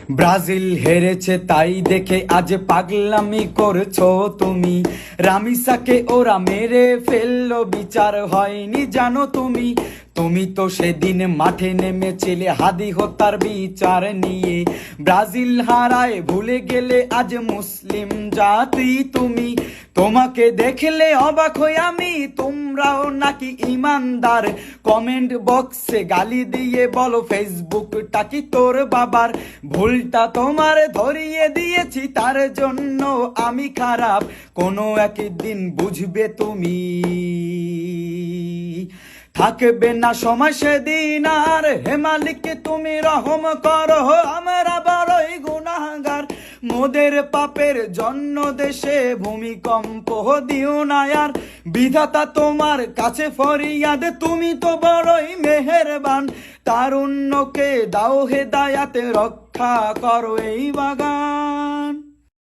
Brazil হেরেছে তাই দেখে আজ পাগলামি করছো তুমি। রামিসাকে ওরা মেরে ফেললো, বিচার হয়নি জানো তুমি। তুমি তো সেদিন মাঠে নেমেছিলে হাদি হত্যার বিচার নিয়ে। ব্রাজিল হারায় ভুলে গেলে আজ মুসলিম জাতি তুমি। তোমাকে দেখলে অবাক হই আমি, তোমরাও নাকি ইমানদার। কমেন্ট বক্সে গালি দিয়ে বলো ফেসবুকটা কি তোর বাবার। ভুলটা তোমার ধরিয়ে দিয়েছি, তার জন্য আমি খারাপ। কোনো একদিন বুঝবে তুমি, থাকবে না সময় সেদিন আর। হে মালিক তুমি রহম করো, আমরা বড়ই গুনাহগার। মোদের পাপের জন্য দেশে ভূমিকম্প দিও না আর। বিধাতা তোমার কাছে ফরিয়াদ, তুমি তো বড়ই মেহেরবান। তারুণ্যকে দাও হেদায়াতে, রক্ষা করো এই বাগান।